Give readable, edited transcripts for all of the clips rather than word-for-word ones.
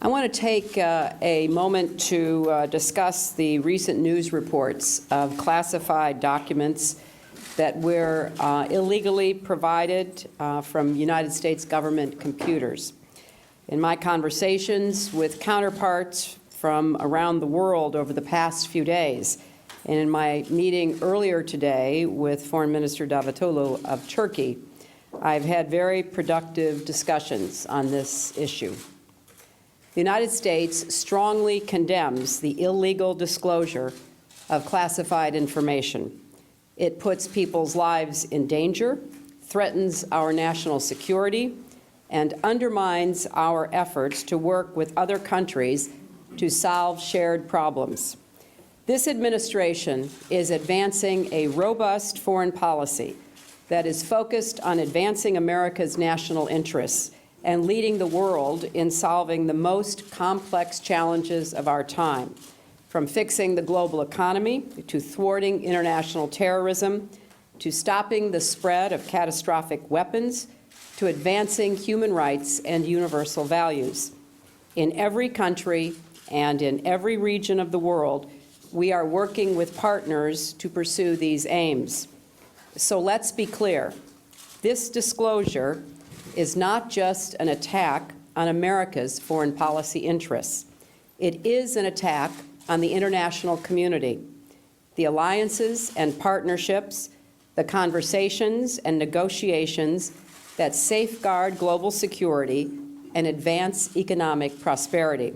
I want to take a moment to discuss the recent news reports of classified documents that were illegally provided from United States government computers. In my conversations with counterparts from around the world over the past few days, and in my meeting earlier today with Foreign Minister Davutoglu of Turkey, I've had very productive discussions on this issue. The United States strongly condemns the illegal disclosure of classified information. It puts people's lives in danger, threatens our national security, and undermines our efforts to work with other countries to solve shared problems. This administration is advancing a robust foreign policy that is focused on advancing America's national interests and leading the world in solving the most complex challenges of our time, from fixing the global economy, to thwarting international terrorism, to stopping the spread of catastrophic weapons, to advancing human rights and universal values. In every country and in every region of the world, we are working with partners to pursue these aims. So let's be clear. This disclosure is not just an attack on America's foreign policy interests. It is an attack on the international community, the alliances and partnerships, the conversations and negotiations that safeguard global security and advance economic prosperity.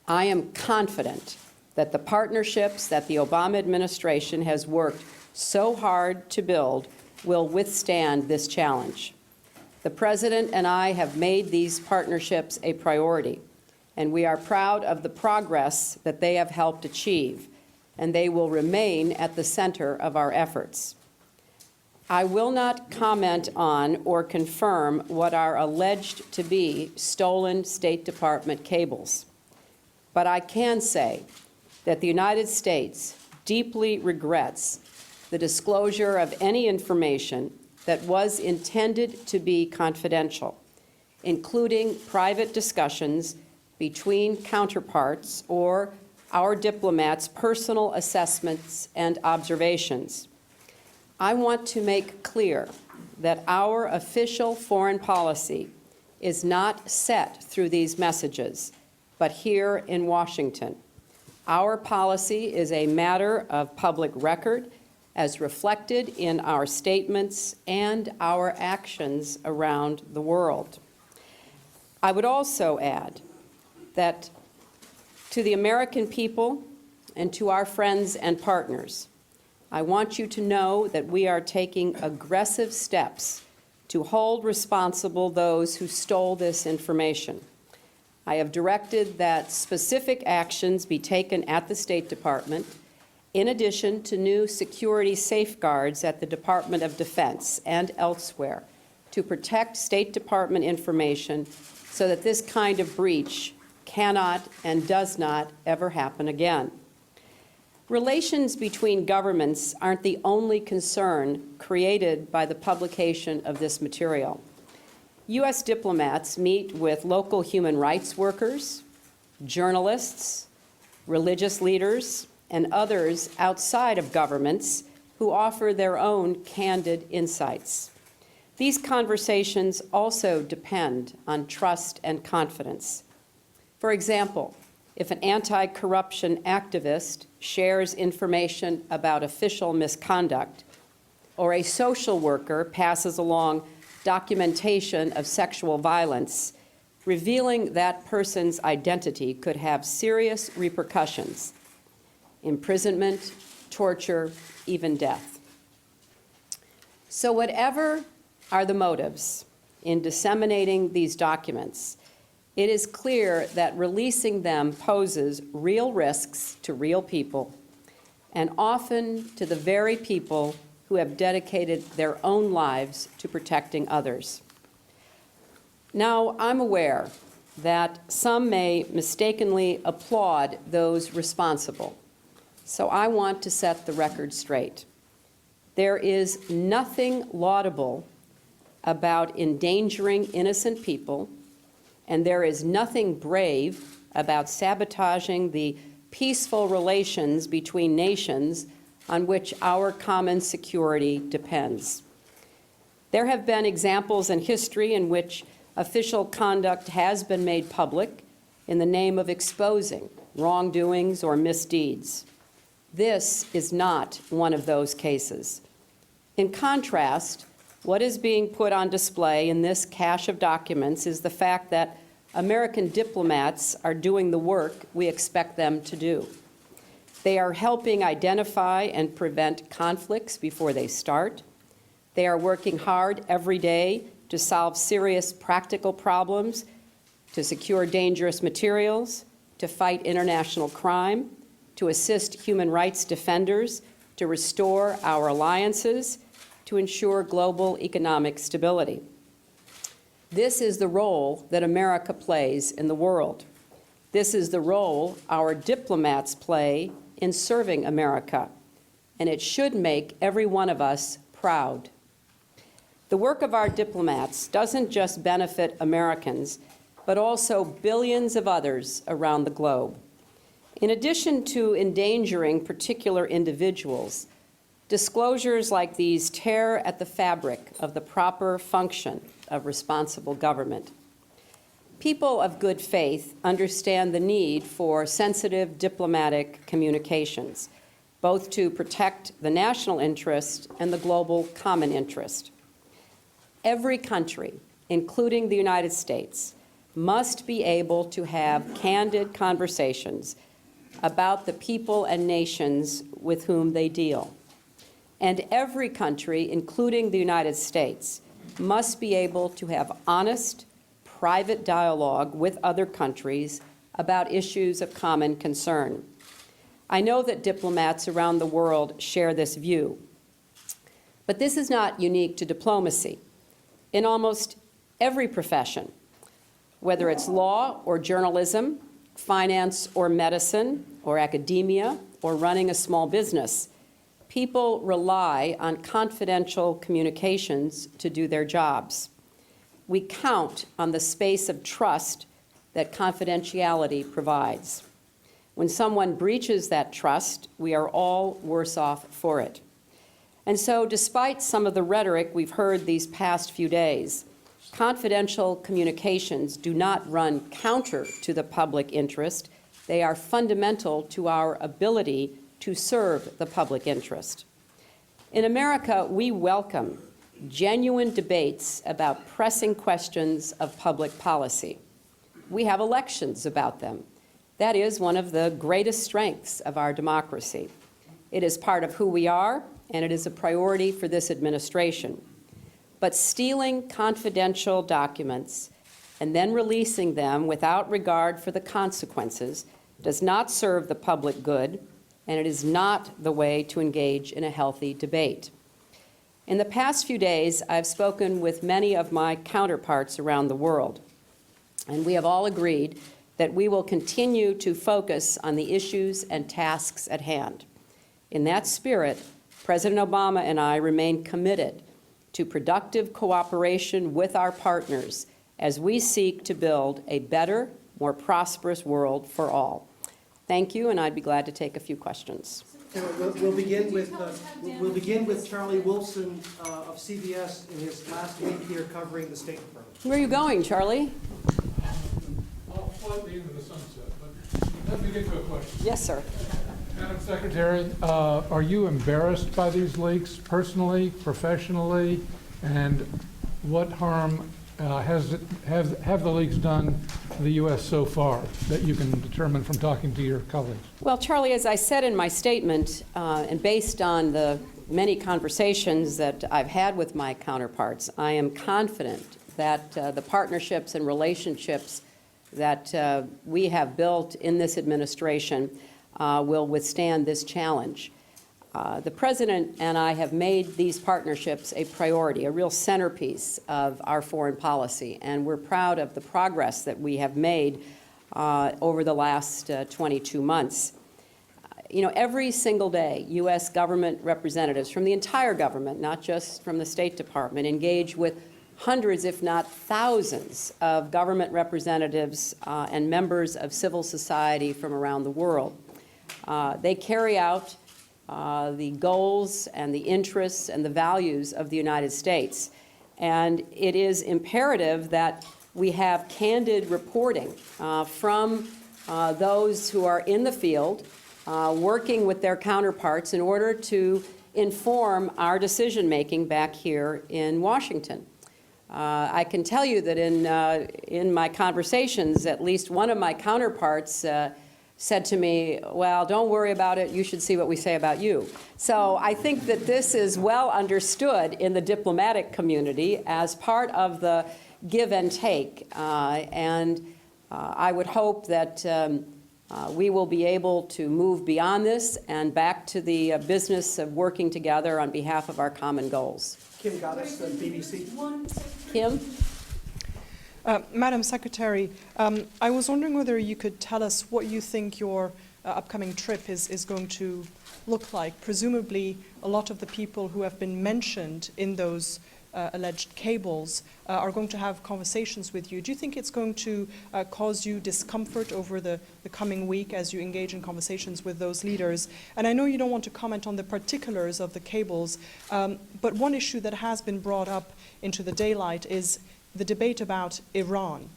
I am confident that the partnerships that the Obama administration has worked so hard to build will withstand this challenge. The President and I have made these partnerships a priority, and we are proud of the progress that they have helped achieve, and they will remain at the center of our efforts. I will not comment on or confirm what are alleged to be stolen State Department cables, but I can say that the United States deeply regrets the disclosure of any information that was intended to be confidential, including private discussions between counterparts or our diplomats' personal assessments and observations. I want to make clear that our official foreign policy is not set through these messages, but here in Washington. Our policy is a matter of public record, as reflected in our statements and our actions around the world. I would also add that to the American people and to our friends and partners, I want you to know that we are taking aggressive steps to hold responsible those who stole this information. I have directed that specific actions be taken at the State Department, in addition to new security safeguards at the Department of Defense and elsewhere to protect State Department information so that this kind of breach cannot and does not ever happen again. Relations between governments aren't the only concern created by the publication of this material. U.S. diplomats meet with local human rights workers, journalists, religious leaders, and others outside of governments who offer their own candid insights. These conversations also depend on trust and confidence. For example, if an anti-corruption activist shares information about official misconduct, or a social worker passes along documentation of sexual violence, revealing that person's identity could have serious repercussions: imprisonment, torture, even death. So whatever are the motives in disseminating these documents, it is clear that releasing them poses real risks to real people, and often to the very people who have dedicated their own lives to protecting others. Now, I'm aware that some may mistakenly applaud those responsible. So I want to set the record straight. There is nothing laudable about endangering innocent people and there is nothing brave about sabotaging the peaceful relations between nations on which our common security depends. There have been examples in history in which official conduct has been made public in the name of exposing wrongdoings or misdeeds. This is not one of those cases. In contrast, what is being put on display in this cache of documents is the fact that American diplomats are doing the work we expect them to do. They are helping identify and prevent conflicts before they start. They are working hard every day to solve serious practical problems, to secure dangerous materials, to fight international crime, to assist human rights defenders, to restore our alliances, to ensure global economic stability. This is the role that America plays in the world. This is the role our diplomats play in serving America, and it should make every one of us proud. The work of our diplomats doesn't just benefit Americans, but also billions of others around the globe. In addition to endangering particular individuals, disclosures like these tear at the fabric of the proper function of responsible government. People of good faith understand the need for sensitive diplomatic communications, both to protect the national interest and the global common interest. Every country, including the United States, must be able to have candid conversations about the people and nations with whom they deal. And every country, including the United States, must be able to have honest, private dialogue with other countries about issues of common concern. I know that diplomats around the world share this view, but this is not unique to diplomacy. In almost every profession, whether it's law or journalism, finance or medicine, or academia, or running a small business, people rely on confidential communications to do their jobs. We count on the space of trust that confidentiality provides. When someone breaches that trust, we are all worse off for it. And so, despite some of the rhetoric we've heard these past few days, confidential communications do not run counter to the public interest. They are fundamental to our ability to serve the public interest. In America, we welcome genuine debates about pressing questions of public policy. We have elections about them. That is one of the greatest strengths of our democracy. It is part of who we are, and it is a priority for this administration. But stealing confidential documents and then releasing them without regard for the consequences does not serve the public good, and it is not the way to engage in a healthy debate. In the past few days, I've spoken with many of my counterparts around the world, and we have all agreed that we will continue to focus on the issues and tasks at hand. In that spirit, President Obama and I remain committed to productive cooperation with our partners as we seek to build a better, more prosperous world for all. Thank you, and I'd be glad to take a few questions. We'll begin with Charlie Wilson of CBS in his last week here covering the State Department. Where are you going, Charlie? Well, slightly into the sunset, but let me get to a question. Yes, sir. Madam Secretary, are you embarrassed by these leaks personally, professionally, and what harm have the leaks done to the U.S. so far that you can determine from talking to your colleagues? Well, Charlie, as I said in my statement, and based on the many conversations that I've had with my counterparts, I am confident that the partnerships and relationships that we have built in this administration will withstand this challenge. The President and I have made these partnerships a priority, a real centerpiece of our foreign policy, and we're proud of the progress that we have made over the last 22 months. You know, every single day, U.S. government representatives from the entire government, not just from the State Department, engage with hundreds, if not thousands, of government representatives and members of civil society from around the world. They carry out the goals and the interests and the values of the United States. And it is imperative that we have candid reporting from those who are in the field, working with their counterparts in order to inform our decision-making back here in Washington. I can tell you that in my conversations, at least one of my counterparts said to me, well, don't worry about it, you should see what we say about you. So I think that this is well understood in the diplomatic community as part of the give and take. I would hope that we will be able to move beyond this and back to the business of working together on behalf of our common goals. Kim Gaddis, the BBC. Kim? Madam Secretary, I was wondering whether you could tell us what you think your upcoming trip is going to look like. Presumably, a lot of the people who have been mentioned in those alleged cables are going to have conversations with you. Do you think it's going to cause you discomfort over the coming week as you engage in conversations with those leaders? And I know you don't want to comment on the particulars of the cables, but one issue that has been brought up into the daylight is the debate about Iran.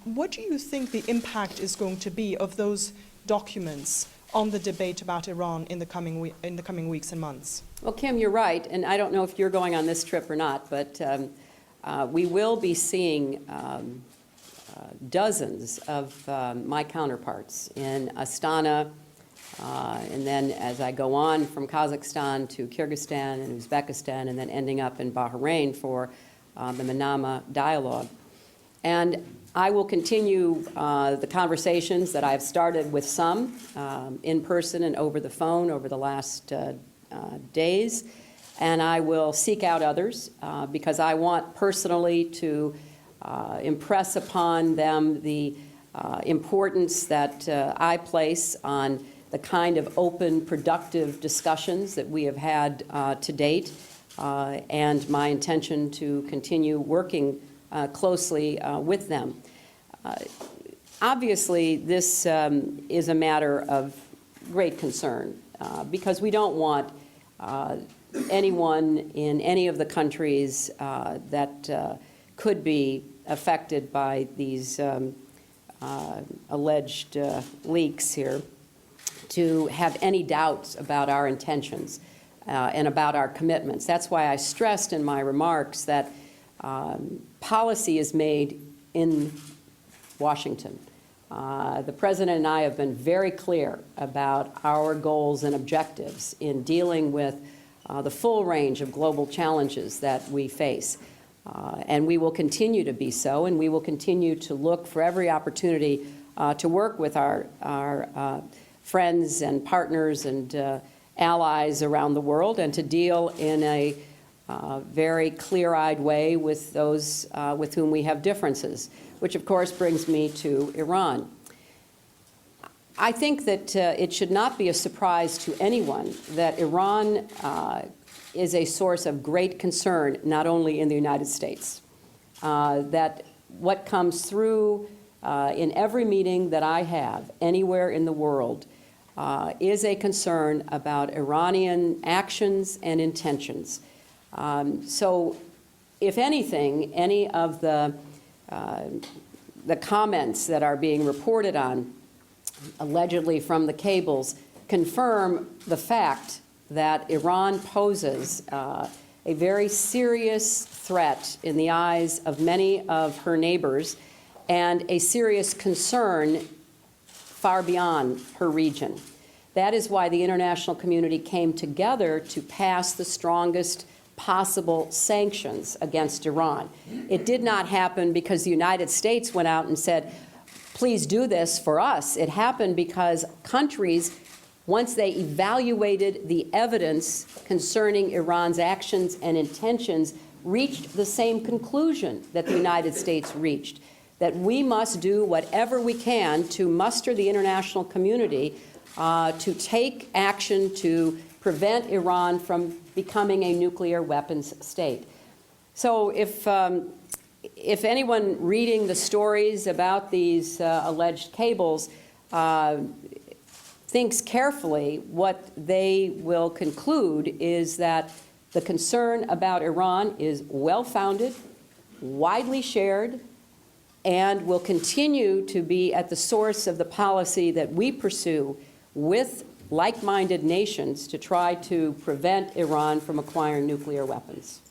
What do you think the impact is going to be of those documents on the debate about Iran in the coming weeks and months? Well, Kim, you're right, and I don't know if you're going on this trip or not, but we will be seeing dozens of my counterparts in Astana, and then as I go on from Kazakhstan to Kyrgyzstan and Uzbekistan, and then ending up in Bahrain for the Manama dialogue. And I will continue the conversations that I've started with some in person and over the phone over the last days, and I will seek out others because I want personally to impress upon them the importance that I place on the kind of open, productive discussions that we have had to date, and my intention to continue working closely with them. Obviously, this is a matter of great concern because we don't want anyone in any of the countries that could be affected by these alleged leaks here to have any doubts about our intentions and about our commitments. That's why I stressed in my remarks that policy is made in Washington. The President and I have been very clear about our goals and objectives in dealing with the full range of global challenges that we face. And we will continue to be so, and we will continue to look for every opportunity to work with our friends and partners and allies around the world, and to deal in a very clear-eyed way with those with whom we have differences, which of course brings me to Iran. I think that it should not be a surprise to anyone that Iran is a source of great concern, not only in the United States. That what comes through in every meeting that I have anywhere in the world is a concern about Iranian actions and intentions. So if anything, any of the comments that are being reported on, allegedly from the cables, confirm the fact that Iran poses a very serious threat in the eyes of many of her neighbors and a serious concern far beyond her region. That is why the international community came together to pass the strongest possible sanctions against Iran. It did not happen because the United States went out and said, please do this for us. It happened because countries, once they evaluated the evidence concerning Iran's actions and intentions, reached the same conclusion that the United States reached, that we must do whatever we can to muster the international community to take action to prevent Iran from becoming a nuclear weapons state. So if anyone reading the stories about these alleged cables thinks carefully, what they will conclude is that the concern about Iran is well-founded, widely shared, and will continue to be at the source of the policy that we pursue with like-minded nations to try to prevent Iran from acquiring nuclear weapons.